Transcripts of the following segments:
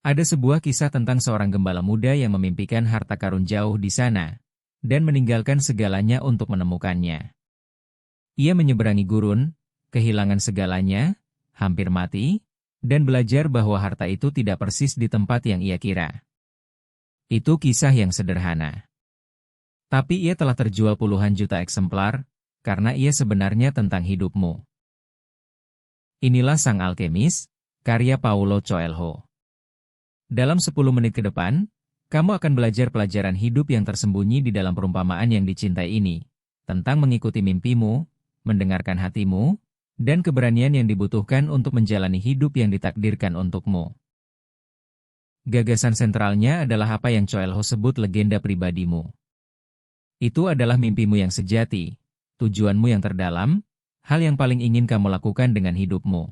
Ada sebuah kisah tentang seorang gembala muda yang memimpikan harta karun jauh di sana, dan meninggalkan segalanya untuk menemukannya. Ia menyeberangi gurun, kehilangan segalanya, hampir mati, dan belajar bahwa harta itu tidak persis di tempat yang ia kira. Itu kisah yang sederhana. Tapi ia telah terjual puluhan juta eksemplar, karena ia sebenarnya tentang hidupmu. Inilah Sang Alkemis, karya Paulo Coelho. Dalam 10 menit ke depan, kamu akan belajar pelajaran hidup yang tersembunyi di dalam perumpamaan yang dicintai ini, tentang mengikuti mimpimu, mendengarkan hatimu, dan keberanian yang dibutuhkan untuk menjalani hidup yang ditakdirkan untukmu. Gagasan sentralnya adalah apa yang Coelho sebut legenda pribadimu. Itu adalah mimpimu yang sejati, tujuanmu yang terdalam, hal yang paling ingin kamu lakukan dengan hidupmu.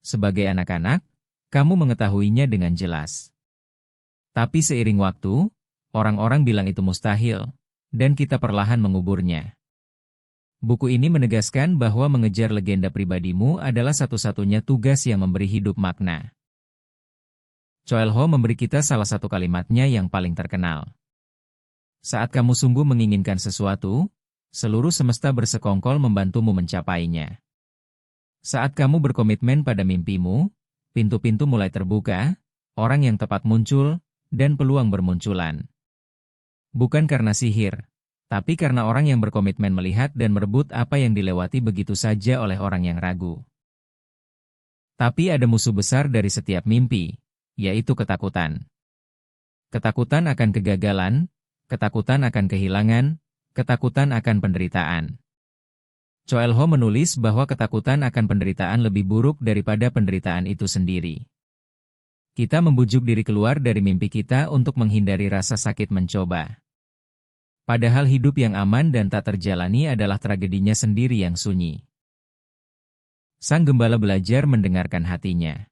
Sebagai anak-anak, kamu mengetahuinya dengan jelas. Tapi seiring waktu, orang-orang bilang itu mustahil, dan kita perlahan menguburnya. Buku ini menegaskan bahwa mengejar legenda pribadimu adalah satu-satunya tugas yang memberi hidup makna. Coelho memberi kita salah satu kalimatnya yang paling terkenal. Saat kamu sungguh menginginkan sesuatu, seluruh semesta bersekongkol membantumu mencapainya. Saat kamu berkomitmen pada mimpimu, pintu-pintu mulai terbuka, orang yang tepat muncul, dan peluang bermunculan. Bukan karena sihir, tapi karena orang yang berkomitmen melihat dan merebut apa yang dilewati begitu saja oleh orang yang ragu. Tapi ada musuh besar dari setiap mimpi, yaitu ketakutan. Ketakutan akan kegagalan, ketakutan akan kehilangan, ketakutan akan penderitaan. Coelho menulis bahwa ketakutan akan penderitaan lebih buruk daripada penderitaan itu sendiri. Kita membujuk diri keluar dari mimpi kita untuk menghindari rasa sakit mencoba. Padahal hidup yang aman dan tak terjalani adalah tragedinya sendiri yang sunyi. Sang gembala belajar mendengarkan hatinya.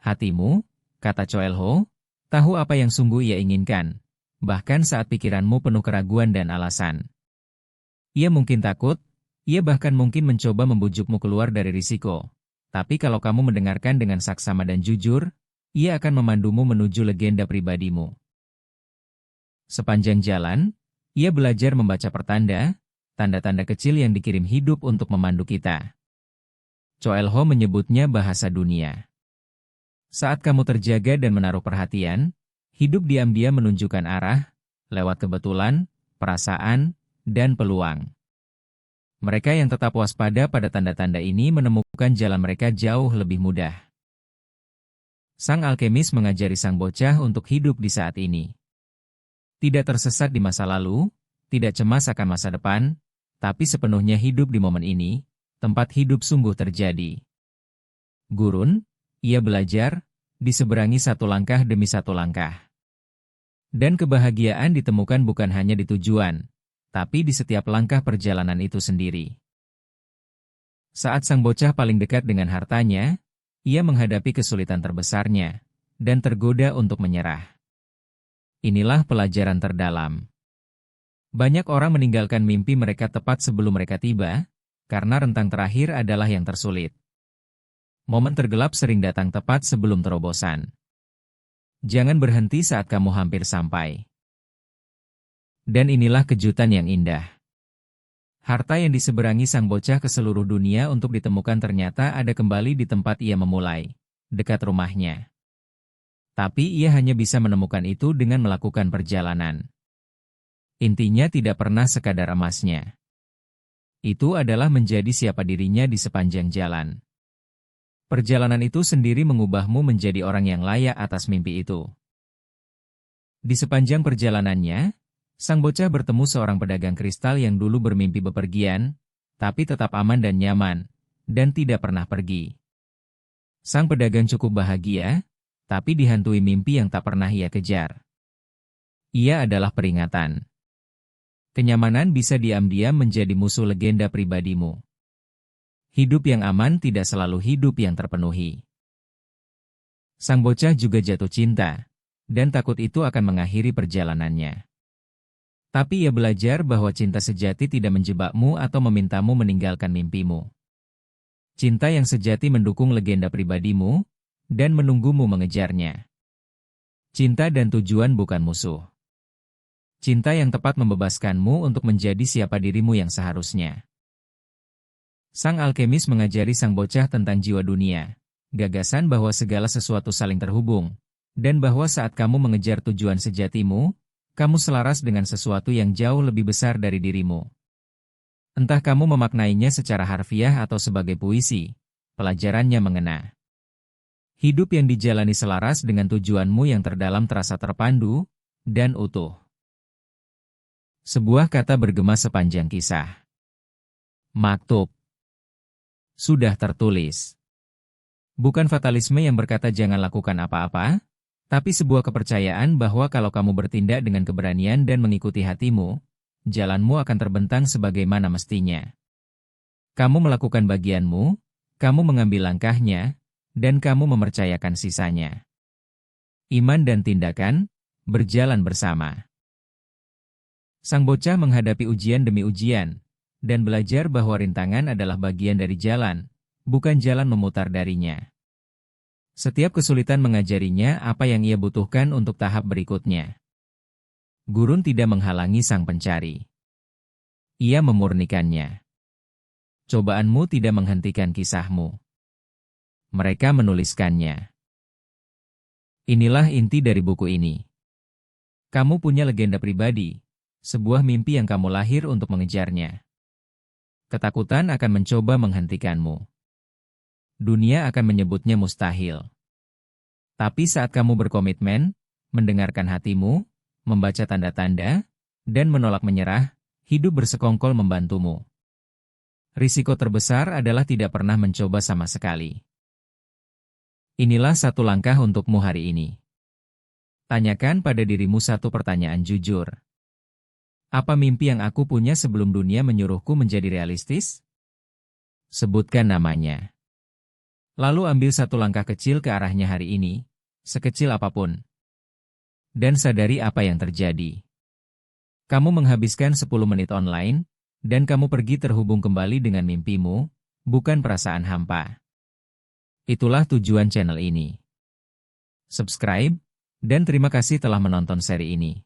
Hatimu, kata Coelho, tahu apa yang sungguh ia inginkan, bahkan saat pikiranmu penuh keraguan dan alasan. Ia mungkin takut, ia bahkan mungkin mencoba membujukmu keluar dari risiko. Tapi kalau kamu mendengarkan dengan saksama dan jujur, ia akan memandumu menuju legenda pribadimu. Sepanjang jalan, ia belajar membaca pertanda, tanda-tanda kecil yang dikirim hidup untuk memandu kita. Coelho menyebutnya bahasa dunia. Saat kamu terjaga dan menaruh perhatian, hidup diam-diam menunjukkan arah, lewat kebetulan, perasaan, dan peluang. Mereka yang tetap waspada pada tanda-tanda ini menemukan jalan mereka jauh lebih mudah. Sang alkemis mengajari sang bocah untuk hidup di saat ini. Tidak tersesat di masa lalu, tidak cemas akan masa depan, tapi sepenuhnya hidup di momen ini, tempat hidup sungguh terjadi. Gurun, ia belajar, diseberangi satu langkah demi satu langkah. Dan kebahagiaan ditemukan bukan hanya di tujuan, tapi di setiap langkah perjalanan itu sendiri. Saat sang bocah paling dekat dengan hartanya, ia menghadapi kesulitan terbesarnya, dan tergoda untuk menyerah. Inilah pelajaran terdalam. Banyak orang meninggalkan mimpi mereka tepat sebelum mereka tiba, karena rentang terakhir adalah yang tersulit. Momen tergelap sering datang tepat sebelum terobosan. Jangan berhenti saat kamu hampir sampai. Dan inilah kejutan yang indah. Harta yang diseberangi sang bocah ke seluruh dunia untuk ditemukan ternyata ada kembali di tempat ia memulai, dekat rumahnya. Tapi ia hanya bisa menemukan itu dengan melakukan perjalanan. Intinya tidak pernah sekadar emasnya. Itu adalah menjadi siapa dirinya di sepanjang jalan. Perjalanan itu sendiri mengubahmu menjadi orang yang layak atas mimpi itu. Di sepanjang perjalanannya, sang bocah bertemu seorang pedagang kristal yang dulu bermimpi bepergian, tapi tetap aman dan nyaman, dan tidak pernah pergi. Sang pedagang cukup bahagia, tapi dihantui mimpi yang tak pernah ia kejar. Ia adalah peringatan. Kenyamanan bisa diam-diam menjadi musuh legenda pribadimu. Hidup yang aman tidak selalu hidup yang terpenuhi. Sang bocah juga jatuh cinta, dan takut itu akan mengakhiri perjalanannya. Tapi ia belajar bahwa cinta sejati tidak menjebakmu atau memintamu meninggalkan mimpimu. Cinta yang sejati mendukung legenda pribadimu, dan menunggumu mengejarnya. Cinta dan tujuan bukan musuh. Cinta yang tepat membebaskanmu untuk menjadi siapa dirimu yang seharusnya. Sang alkemis mengajari sang bocah tentang jiwa dunia, gagasan bahwa segala sesuatu saling terhubung, dan bahwa saat kamu mengejar tujuan sejatimu, kamu selaras dengan sesuatu yang jauh lebih besar dari dirimu. Entah kamu memaknainya secara harfiah atau sebagai puisi, pelajarannya mengena. Hidup yang dijalani selaras dengan tujuanmu yang terdalam terasa terpandu dan utuh. Sebuah kata bergema sepanjang kisah. Maktub. Sudah tertulis. Bukan fatalisme yang berkata jangan lakukan apa-apa, tapi sebuah kepercayaan bahwa kalau kamu bertindak dengan keberanian dan mengikuti hatimu, jalanmu akan terbentang sebagaimana mestinya. Kamu melakukan bagianmu, kamu mengambil langkahnya, dan kamu mempercayakan sisanya. Iman dan tindakan berjalan bersama. Sang bocah menghadapi ujian demi ujian, dan belajar bahwa rintangan adalah bagian dari jalan, bukan jalan memutar darinya. Setiap kesulitan mengajarinya apa yang ia butuhkan untuk tahap berikutnya. Gurun tidak menghalangi sang pencari. Ia memurnikannya. Cobaanmu tidak menghentikan kisahmu. Mereka menuliskannya. Inilah inti dari buku ini. Kamu punya legenda pribadi, sebuah mimpi yang kamu lahir untuk mengejarnya. Ketakutan akan mencoba menghentikanmu. Dunia akan menyebutnya mustahil. Tapi saat kamu berkomitmen, mendengarkan hatimu, membaca tanda-tanda, dan menolak menyerah, hidup bersekongkol membantumu. Risiko terbesar adalah tidak pernah mencoba sama sekali. Inilah satu langkah untukmu hari ini. Tanyakan pada dirimu satu pertanyaan jujur. Apa mimpi yang aku punya sebelum dunia menyuruhku menjadi realistis? Sebutkan namanya. Lalu ambil satu langkah kecil ke arahnya hari ini, sekecil apapun. Dan sadari apa yang terjadi. Kamu menghabiskan 10 menit online, dan kamu pergi terhubung kembali dengan mimpimu, bukan perasaan hampa. Itulah tujuan channel ini. Subscribe, dan terima kasih telah menonton seri ini.